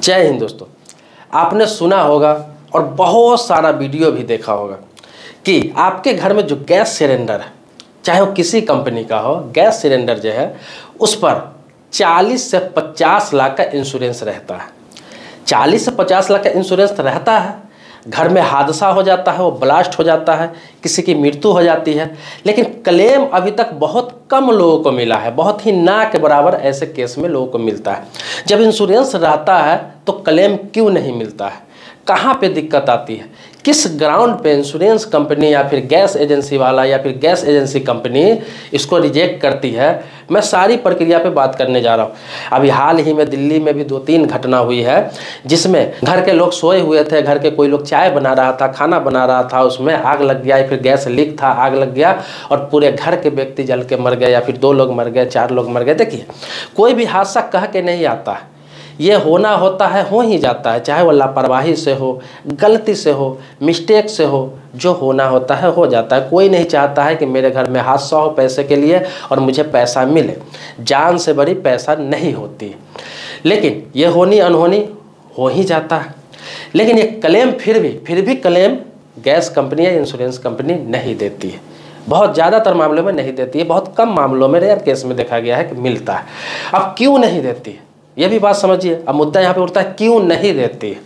जय हिंद दोस्तों। आपने सुना होगा और बहुत सारा वीडियो भी देखा होगा कि आपके घर में जो गैस सिलेंडर है, चाहे वो किसी कंपनी का हो, गैस सिलेंडर जो है उस पर 40 से 50 लाख का इंश्योरेंस रहता है। 40 से 50 लाख का इंश्योरेंस रहता है। घर में हादसा हो जाता है, वो ब्लास्ट हो जाता है, किसी की मृत्यु हो जाती है, लेकिन क्लेम अभी तक बहुत कम लोगों को मिला है। बहुत ही ना के बराबर ऐसे केस में लोगों को मिलता है। जब इंश्योरेंस रहता है तो क्लेम क्यों नहीं मिलता है? कहाँ पे दिक्कत आती है? किस ग्राउंड पे इंश्योरेंस कंपनी या फिर गैस एजेंसी वाला या फिर गैस एजेंसी कंपनी इसको रिजेक्ट करती है? मैं सारी प्रक्रिया पे बात करने जा रहा हूँ। अभी हाल ही में दिल्ली में भी 2-3 घटना हुई है जिसमें घर के लोग सोए हुए थे, घर के कोई लोग चाय बना रहा था, खाना बना रहा था, उसमें आग लग गया या फिर गैस लीक था, आग लग गया और पूरे घर के व्यक्ति जल के मर गए, या फिर 2 लोग मर गए, 4 लोग मर गए। देखिए, कोई भी हादसा कह के नहीं आता है, ये होना होता है, हो ही जाता है। चाहे वो लापरवाही से हो, गलती से हो, मिस्टेक से हो, जो होना होता है हो जाता है। कोई नहीं चाहता है कि मेरे घर में हादसा हो पैसे के लिए और मुझे पैसा मिले। जान से बड़ी पैसा नहीं होती, लेकिन ये होनी अनहोनी हो ही जाता है। लेकिन ये क्लेम फिर भी क्लेम गैस कंपनी या इंश्योरेंस कंपनी नहीं देती है। बहुत ज़्यादातर मामलों में नहीं देती है, बहुत कम मामलों में रेयर केस में देखा गया है कि मिलता है। अब क्यों नहीं देती है ये भी बात समझिए। अब मुद्दा यहाँ पे उठता है क्यों नहीं देती है,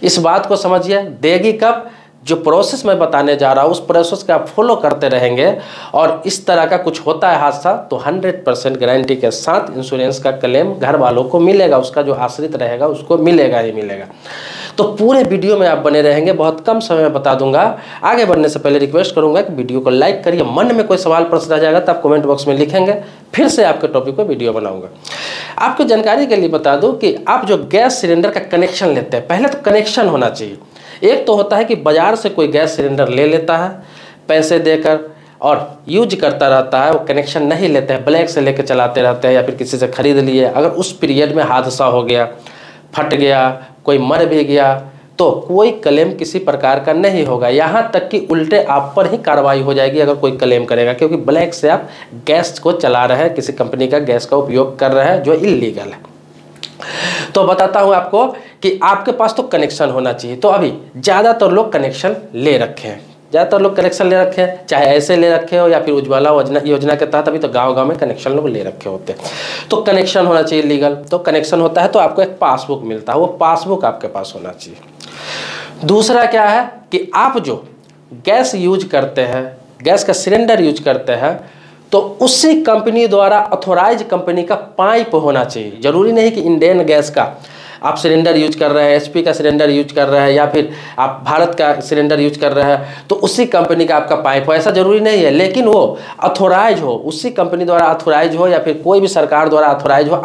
इस बात को समझिए। देगी कब? जो प्रोसेस मैं बताने जा रहा हूँ उस प्रोसेस का आप फॉलो करते रहेंगे और इस तरह का कुछ होता है हादसा तो 100% गारंटी के साथ इंश्योरेंस का क्लेम घर वालों को मिलेगा, उसका जो आश्रित रहेगा उसको मिलेगा ही मिलेगा। तो पूरे वीडियो में आप बने रहेंगे, बहुत कम समय में बता दूंगा। आगे बढ़ने से पहले रिक्वेस्ट करूंगा कि वीडियो को लाइक करिए। मन में कोई सवाल प्रश्न आ जाएगा तो आप कमेंट बॉक्स में लिखेंगे, फिर से आपके टॉपिक पर वीडियो बनाऊंगा। आपको जानकारी के लिए बता दूं कि आप जो गैस सिलेंडर का कनेक्शन लेते हैं, पहले तो कनेक्शन होना चाहिए। एक तो होता है कि बाजार से कोई गैस सिलेंडर ले लेता है पैसे देकर और यूज करता रहता है, वो कनेक्शन नहीं लेते हैं, ब्लैक से लेकर चलाते रहते हैं या फिर किसी से खरीद लिए। अगर उस पीरियड में हादसा हो गया, फट गया, कोई मर भी गया तो कोई क्लेम किसी प्रकार का नहीं होगा। यहाँ तक कि उल्टे आप पर ही कार्रवाई हो जाएगी अगर कोई क्लेम करेगा, क्योंकि ब्लैक से आप गैस को चला रहे हैं, किसी कंपनी का गैस का उपयोग कर रहे हैं जो इल्लीगल है। तो बताता हूँ आपको कि आपके पास तो कनेक्शन होना चाहिए। तो अभी ज़्यादातर लोग कनेक्शन ले रखे हैं, चाहे ऐसे ले रखे हो या फिर उज्ज्वला योजना के तहत अभी तो गांव-गांव में कनेक्शन लोग ले रखे होते हैं। तो कनेक्शन होना चाहिए लीगल। तो कनेक्शन होता है तो आपको एक पासबुक मिलता है, वो पासबुक आपके पास होना चाहिए। दूसरा क्या है कि आप जो गैस यूज करते हैं, गैस का सिलेंडर यूज करते हैं, तो उसी कंपनी द्वारा ऑथोराइज कंपनी का पाइप होना चाहिए। जरूरी नहीं कि इंडियन गैस का आप सिलेंडर यूज कर रहे हैं, एचपी का सिलेंडर यूज कर रहे हैं या फिर आप भारत का सिलेंडर यूज कर रहे हैं तो उसी कंपनी का आपका पाइप हो, ऐसा जरूरी नहीं है। लेकिन वो ऑथोराइज हो, उसी कंपनी द्वारा ऑथोराइज हो या फिर कोई भी सरकार द्वारा ऑथोराइज हो।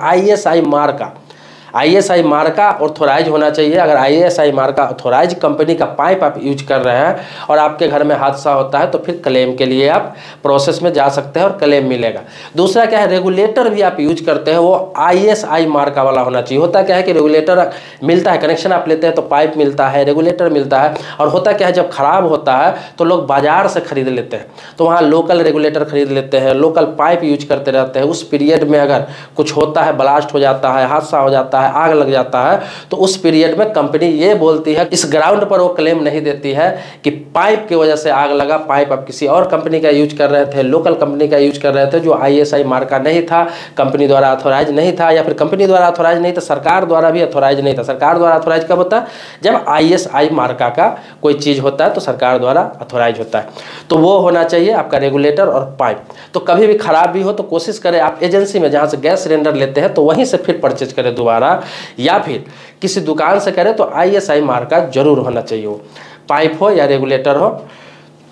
आईएसआई मार्का ऑथोराइज होना चाहिए। अगर आईएसआई मार्का ऑथोराइज कंपनी का पाइप आप यूज कर रहे हैं और आपके घर में हादसा होता है तो फिर क्लेम के लिए आप प्रोसेस में जा सकते हैं और क्लेम मिलेगा। दूसरा क्या है, रेगुलेटर भी आप यूज करते हैं, वो आईएसआई मार्का वाला होना चाहिए। होता क्या है कि रेगुलेटर मिलता है, कनेक्शन आप लेते हैं तो पाइप मिलता है, रेगुलेटर मिलता है। और होता क्या है, जब खराब होता है तो लोग बाजार से खरीद लेते हैं, तो वहाँ लोकल रेगुलेटर खरीद लेते हैं, लोकल पाइप यूज करते रहते हैं। उस पीरियड में अगर कुछ होता है, ब्लास्ट हो जाता है, हादसा हो जाता है, आग लग जाता है, तो उस पीरियड में कंपनी ये बोलती है, इस ग्राउंड पर वो क्लेम नहीं देती है कि पाइप की वजह से आग लगा, पाइप आप किसी और कंपनी का यूज कर रहे थे, लोकल कंपनी का यूज कर रहे थे जो आईएसआई मार्का नहीं था, कंपनी द्वारा ऑथोराइज नहीं था, या फिर कंपनी द्वारा ऑथोराइज नहीं था, सरकार द्वारा भी ऑथोराइज नहीं था। सरकार द्वारा ऑथोराइज कब होता है? जब आईएसआई मार्का का कोई चीज़ होता है तो सरकार द्वारा ऑथोराइज होता है। तो वो होना चाहिए आपका रेगुलेटर और पाइप। तो कभी भी खराब भी हो तो कोशिश करें आप एजेंसी में जहाँ से गैस सिलेंडर लेते हैं तो वहीं से फिर परचेज करें दोबारा, या फिर किसी दुकान से करें तो आईएसआई मार्का जरूर होना चाहिए। वो पाइप हो या रेगुलेटर हो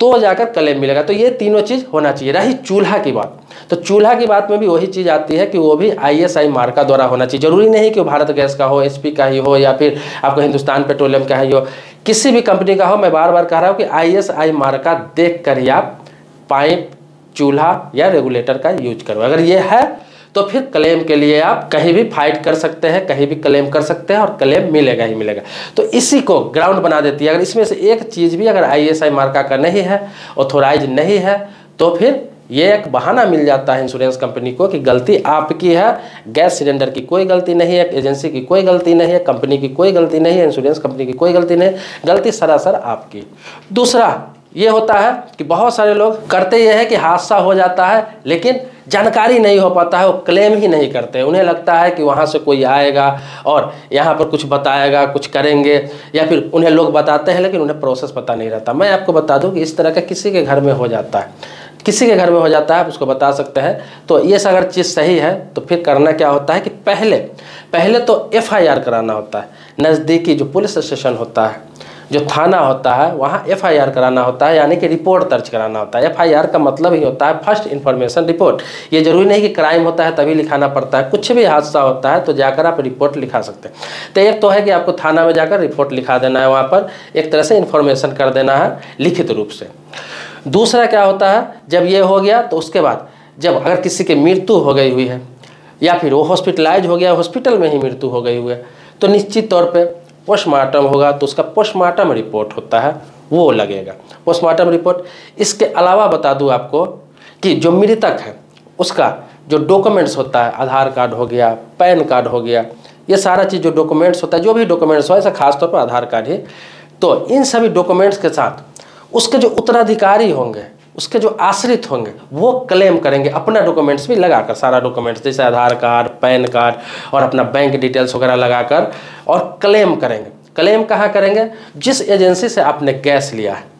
तो जाकर क्लेम मिलेगा। तो ये तीनों चीज़ होना चाहिए। रही चूल्हा की बात, तो चूल्हा की बात में भी वही चीज़ आती है कि वो भी आईएसआई मार्का द्वारा होना चाहिए। जरूरी नहीं कि वो भारत गैस का हो, एचपी का ही हो या फिर आपको हिंदुस्तान पेट्रोलियम का ही हो, किसी भी कंपनी का हो। मैं बार बार कह रहा हूँ कि आईएसआई मार्का देख कर ही आप पाइप, चूल्हा या रेगुलेटर का यूज करो। अगर ये है तो फिर क्लेम के लिए आप कहीं भी फाइट कर सकते हैं, कहीं भी क्लेम कर सकते हैं और क्लेम मिलेगा ही मिलेगा। तो इसी को ग्राउंड बना देती है। अगर इसमें से एक चीज़ भी अगर आईएसआई मार्का का नहीं है, ऑथोराइज नहीं है, तो फिर ये एक बहाना मिल जाता है इंश्योरेंस कंपनी को कि गलती आपकी है, गैस सिलेंडर की कोई गलती नहीं है, एजेंसी की कोई गलती नहीं है, कंपनी की कोई गलती नहीं है, इंश्योरेंस कंपनी की कोई गलती नहीं है, गलती सरासर आपकी। दूसरा ये होता है कि बहुत सारे लोग करते ये है कि हादसा हो जाता है लेकिन जानकारी नहीं हो पाता है, वो क्लेम ही नहीं करते। उन्हें लगता है कि वहाँ से कोई आएगा और यहाँ पर कुछ बताएगा, कुछ करेंगे, या फिर उन्हें लोग बताते हैं लेकिन उन्हें प्रोसेस पता नहीं रहता। मैं आपको बता दूँ कि इस तरह का किसी के घर में हो जाता है, किसी के घर में हो जाता है, आप उसको बता सकते हैं। तो ये अगर चीज़ सही है तो फिर करना क्या होता है कि पहले तो FIR कराना होता है। नज़दीकी जो पुलिस स्टेशन होता है, जो थाना होता है, वहाँ FIR कराना होता है, यानी कि रिपोर्ट दर्ज कराना होता है। FIR का मतलब ही होता है फर्स्ट इन्फॉर्मेशन रिपोर्ट। ये जरूरी नहीं कि क्राइम होता है तभी लिखाना पड़ता है, कुछ भी हादसा होता है तो जाकर आप रिपोर्ट लिखा सकते हैं। तो एक तो है कि आपको थाना में जाकर रिपोर्ट लिखा देना है, वहाँ पर एक तरह से इन्फॉर्मेशन कर देना है लिखित रूप से। दूसरा क्या होता है, जब ये हो गया तो उसके बाद जब अगर किसी की मृत्यु हो गई हुई है या फिर वो हॉस्पिटलाइज हो गया, हॉस्पिटल में ही मृत्यु हो गई हुई है, तो निश्चित तौर पे पोस्टमार्टम होगा, तो उसका पोस्टमार्टम रिपोर्ट होता है वो लगेगा, पोस्टमार्टम रिपोर्ट। इसके अलावा बता दूं आपको कि जो मृतक है उसका जो डॉक्यूमेंट्स होता है, आधार कार्ड हो गया, पैन कार्ड हो गया, ये सारा चीज़ जो डॉक्यूमेंट्स होता है, जो भी डॉक्यूमेंट्स हो, ऐसा खासतौर पर आधार कार्ड ही, तो इन सभी डॉक्यूमेंट्स के साथ उसके जो उत्तराधिकारी होंगे, उसके जो आश्रित होंगे, वो क्लेम करेंगे अपना डॉक्यूमेंट्स भी लगाकर, सारा डॉक्यूमेंट्स जैसे आधार कार्ड, पैन कार्ड और अपना बैंक डिटेल्स वगैरह लगाकर, और क्लेम करेंगे। क्लेम कहाँ करेंगे? जिस एजेंसी से आपने गैस लिया है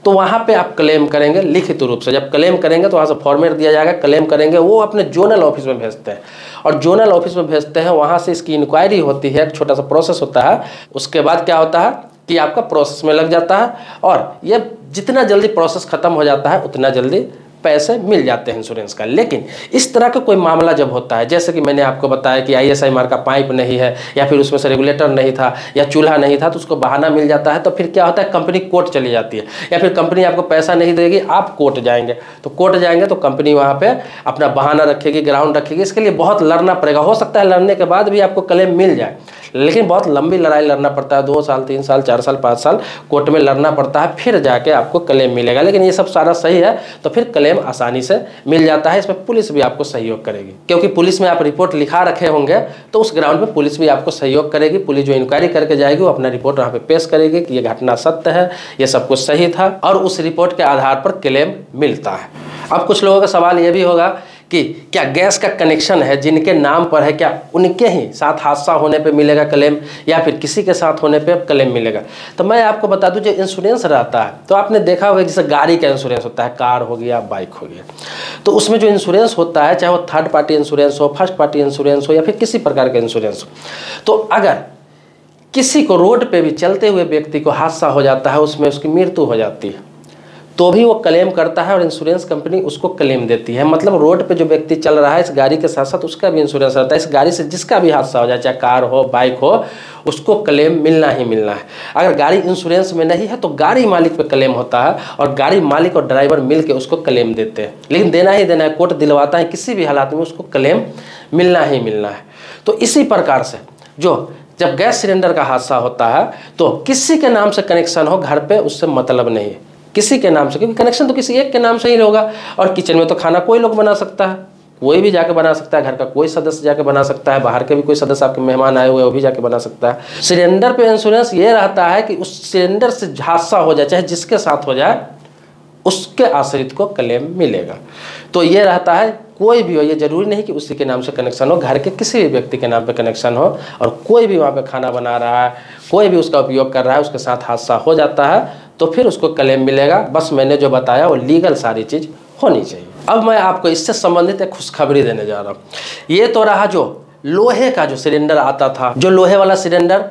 तो वहाँ पे आप क्लेम करेंगे लिखित रूप से। जब क्लेम करेंगे तो वहाँ से फॉर्मेट दिया जाएगा, क्लेम करेंगे, वो अपने जोनल ऑफिस में भेजते हैं, और जोनल ऑफिस में भेजते हैं, वहाँ से इसकी इंक्वायरी होती है, एक छोटा सा प्रोसेस होता है। उसके बाद क्या होता है कि आपका प्रोसेस में लग जाता है, और ये जितना जल्दी प्रोसेस खत्म हो जाता है उतना जल्दी पैसे मिल जाते हैं इंश्योरेंस का। लेकिन इस तरह का कोई मामला जब होता है, जैसे कि मैंने आपको बताया कि ISI मार्क का पाइप नहीं है, या फिर उसमें से रेगुलेटर नहीं था, या चूल्हा नहीं था, तो उसको बहाना मिल जाता है, तो फिर क्या होता है, कंपनी कोर्ट चली जाती है, या फिर कंपनी आपको पैसा नहीं देगी, आप कोर्ट जाएंगे। तो कोर्ट जाएंगे तो कंपनी वहाँ पे अपना बहाना रखेगी, ग्राउंड रखेगी। इसके लिए बहुत लड़ना पड़ेगा। हो सकता है लड़ने के बाद भी आपको क्लेम मिल जाए, लेकिन बहुत लंबी लड़ाई लड़ना पड़ता है, 2 साल 3 साल 4 साल 5 साल कोर्ट में लड़ना पड़ता है, फिर जाके आपको क्लेम मिलेगा। लेकिन ये सब सारा सही है तो फिर क्लेम आसानी से मिल जाता है। इसमें पुलिस भी आपको सहयोग करेगी, क्योंकि पुलिस में आप रिपोर्ट लिखा रखे होंगे तो उस ग्राउंड में पुलिस भी आपको सहयोग करेगी। पुलिस जो इंक्वायरी करके जाएगी वो अपना रिपोर्ट वहाँ पे पेश करेगी कि ये घटना सत्य है, ये सब कुछ सही था, और उस रिपोर्ट के आधार पर क्लेम मिलता है। अब कुछ लोगों का सवाल ये भी होगा कि क्या गैस का कनेक्शन है जिनके नाम पर है, क्या उनके ही साथ हादसा होने पे मिलेगा क्लेम, या फिर किसी के साथ होने पे क्लेम मिलेगा? तो मैं आपको बता दूं, जो इंश्योरेंस रहता है तो आपने देखा होगा जैसे गाड़ी का इंश्योरेंस होता है, कार हो गया, बाइक हो गया, तो उसमें जो इंश्योरेंस होता है, चाहे वो थर्ड पार्टी इंश्योरेंस हो, फर्स्ट पार्टी इंश्योरेंस हो, या फिर किसी प्रकार का इंश्योरेंस हो, तो अगर किसी को रोड पर भी चलते हुए व्यक्ति को हादसा हो जाता है, उसमें उसकी मृत्यु हो जाती है, तो भी वो क्लेम करता है और इंश्योरेंस कंपनी उसको क्लेम देती है। मतलब रोड पे जो व्यक्ति चल रहा है इस गाड़ी के साथ साथ उसका भी इंश्योरेंस रहता है। इस गाड़ी से जिसका भी हादसा हो जाए, चाहे कार हो, बाइक हो, उसको क्लेम मिलना ही मिलना है। अगर गाड़ी इंश्योरेंस में नहीं है तो गाड़ी मालिक पे क्लेम होता है, और गाड़ी मालिक और ड्राइवर मिल के उसको क्लेम देते हैं। लेकिन देना ही देना है, कोर्ट दिलवाता है, किसी भी हालात में उसको क्लेम मिलना ही मिलना है। तो इसी प्रकार से जब गैस सिलेंडर का हादसा होता है तो किसी के नाम से कनेक्शन हो घर पे, उससे मतलब नहीं है, किसी के नाम से, क्योंकि कनेक्शन तो किसी एक के नाम से ही होगा। और किचन में तो खाना कोई लोग बना सकता है, कोई भी जाके बना सकता है, घर का कोई सदस्य जाके बना सकता है, बाहर के भी कोई सदस्य आपके मेहमान आए हुए वो भी जाके बना सकता है। सिलेंडर पे इंश्योरेंस ये रहता है कि उस सिलेंडर से हादसा हो जाए, चाहे जिसके साथ हो जाए, उसके आश्रित को क्लेम मिलेगा। तो ये रहता है, कोई भी हो, ये जरूरी नहीं कि उसी के नाम से कनेक्शन हो, घर के किसी भी व्यक्ति के नाम पे कनेक्शन हो, और कोई भी वहाँ पे खाना बना रहा है, कोई भी उसका उपयोग कर रहा है, उसके साथ हादसा हो जाता है तो फिर उसको क्लेम मिलेगा। बस मैंने जो बताया वो लीगल सारी चीज़ होनी चाहिए। अब मैं आपको इससे संबंधित एक खुशखबरी देने जा रहा हूँ। ये तो रहा जो लोहे का जो सिलेंडर आता था, जो लोहे वाला सिलेंडर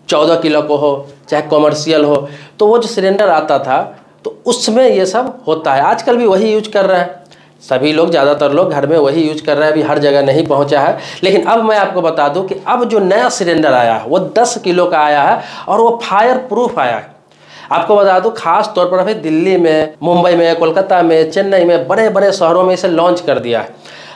14 किलो को हो, चाहे कॉमर्शियल हो, तो वो जो सिलेंडर आता था तो उसमें ये सब होता है। आजकल भी वही यूज कर रहे हैं सभी लोग, ज़्यादातर लोग घर में वही यूज कर रहे हैं, अभी हर जगह नहीं पहुंचा है। लेकिन अब मैं आपको बता दूं कि अब जो नया सिलेंडर आया है वो 10 किलो का आया है, और वो फायर प्रूफ आया है। आपको बता दूं, खास तौर पर अभी दिल्ली में, मुंबई में, कोलकाता में, चेन्नई में, बड़े बड़े शहरों में इसे लॉन्च कर दिया है।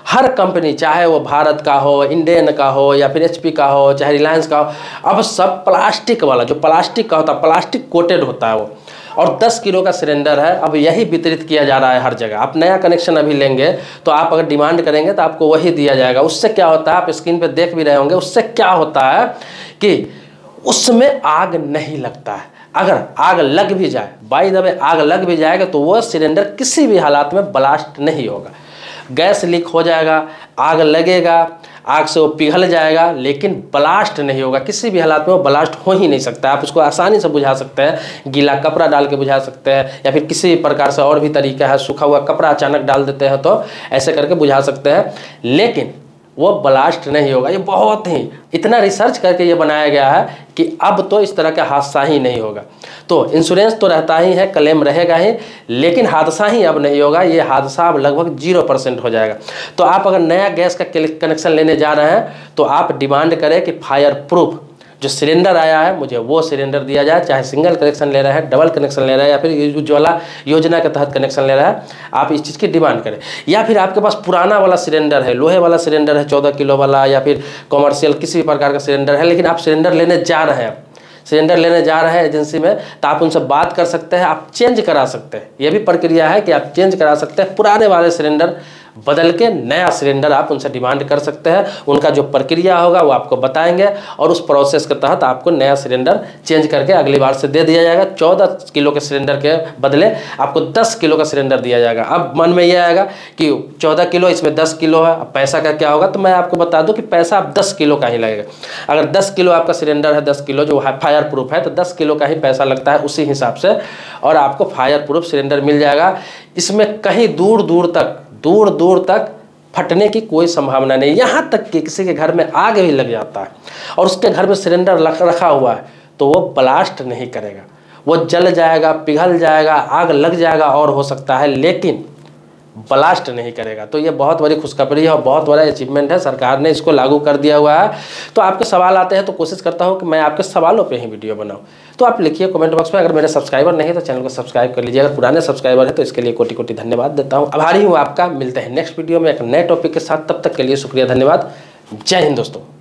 हर कंपनी, चाहे वो भारत का हो, इंडियन का हो, या फिर HP का हो, चाहे रिलायंस का हो, अब सब प्लास्टिक वाला, जो प्लास्टिक का होता है, प्लास्टिक कोटेड होता है वो, और 10 किलो का सिलेंडर है, अब यही वितरित किया जा रहा है हर जगह। आप नया कनेक्शन अभी लेंगे तो आप अगर डिमांड करेंगे तो आपको वही दिया जाएगा। उससे क्या होता है, आप स्क्रीन पे देख भी रहे होंगे, उससे क्या होता है कि उसमें आग नहीं लगता है। अगर आग लग भी जाए, बाय द वे आग लग भी जाएगा तो वह सिलेंडर किसी भी हालात में ब्लास्ट नहीं होगा। गैस लीक हो जाएगा, आग लगेगा, आग से वो पिघल जाएगा, लेकिन ब्लास्ट नहीं होगा। किसी भी हालात में वो ब्लास्ट हो ही नहीं सकता। आप उसको आसानी से बुझा सकते हैं, गीला कपड़ा डाल के बुझा सकते हैं, या फिर किसी प्रकार से और भी तरीका है, सूखा हुआ कपड़ा अचानक डाल देते हैं तो ऐसे करके बुझा सकते हैं, लेकिन वो ब्लास्ट नहीं होगा। ये बहुत ही इतना रिसर्च करके ये बनाया गया है कि अब तो इस तरह का हादसा ही नहीं होगा। तो इंश्योरेंस तो रहता ही है, क्लेम रहेगा ही, लेकिन हादसा ही अब नहीं होगा। ये हादसा अब लगभग 0% हो जाएगा। तो आप अगर नया गैस का कनेक्शन लेने जा रहे हैं तो आप डिमांड करें कि फायर प्रूफ जो सिलेंडर आया है मुझे वो सिलेंडर दिया जाए, चाहे सिंगल कनेक्शन ले रहे हैं, डबल कनेक्शन ले रहे हैं, या फिर उज्ज्वला योजना के तहत कनेक्शन ले रहा है, आप इस चीज़ की डिमांड करें। या फिर आपके पास पुराना वाला सिलेंडर है, लोहे वाला सिलेंडर है 14 किलो वाला, या फिर कॉमर्शियल किसी भी प्रकार का सिलेंडर है, लेकिन आप सिलेंडर लेने जा रहे हैं, एजेंसी में, तो आप उनसे बात कर सकते हैं, आप चेंज करा सकते हैं। ये भी प्रक्रिया है कि आप चेंज करा सकते हैं, पुराने वाले सिलेंडर बदल के नया सिलेंडर आप उनसे डिमांड कर सकते हैं। उनका जो प्रक्रिया होगा वो आपको बताएंगे और उस प्रोसेस के तहत आपको नया सिलेंडर चेंज करके अगली बार से दे दिया जाएगा। 14 किलो के सिलेंडर के बदले आपको 10 किलो का सिलेंडर दिया जाएगा। अब मन में यह आएगा कि 14 किलो, इसमें 10 किलो है, अब पैसा का क्या होगा, तो मैं आपको बता दूं कि पैसा आप 10 किलो का ही लगेगा। अगर 10 किलो आपका सिलेंडर है, 10 किलो जो फायर प्रूफ है, तो 10 किलो का ही पैसा लगता है उसी हिसाब से, और आपको फायर प्रूफ सिलेंडर मिल जाएगा। इसमें कहीं दूर दूर तक फटने की कोई संभावना नहीं। यहाँ तक कि किसी के घर में आग भी लग जाता है और उसके घर में सिलेंडर रखा हुआ है तो वो ब्लास्ट नहीं करेगा, वो जल जाएगा, पिघल जाएगा, आग लग जाएगा और हो सकता है, लेकिन ब्लास्ट नहीं करेगा। तो ये बहुत बड़ी खुशखबरी है और बहुत बड़ा अचीवमेंट है, सरकार ने इसको लागू कर दिया हुआ है। तो आपके सवाल आते हैं तो कोशिश करता हूँ कि मैं आपके सवालों पे ही वीडियो बनाऊँ। तो आप लिखिए कमेंट बॉक्स में। अगर मेरे सब्सक्राइबर नहीं है तो चैनल को सब्सक्राइब कर लीजिए। अगर पुराने सब्सक्राइबर है तो इसके लिए कोटि कोटि धन्यवाद देता हूँ। आभारी हूँ आपका। मिलते हैं नेक्स्ट वीडियो में एक नए टॉपिक के साथ। तब तक के लिए शुक्रिया, धन्यवाद। जय हिंद दोस्तों।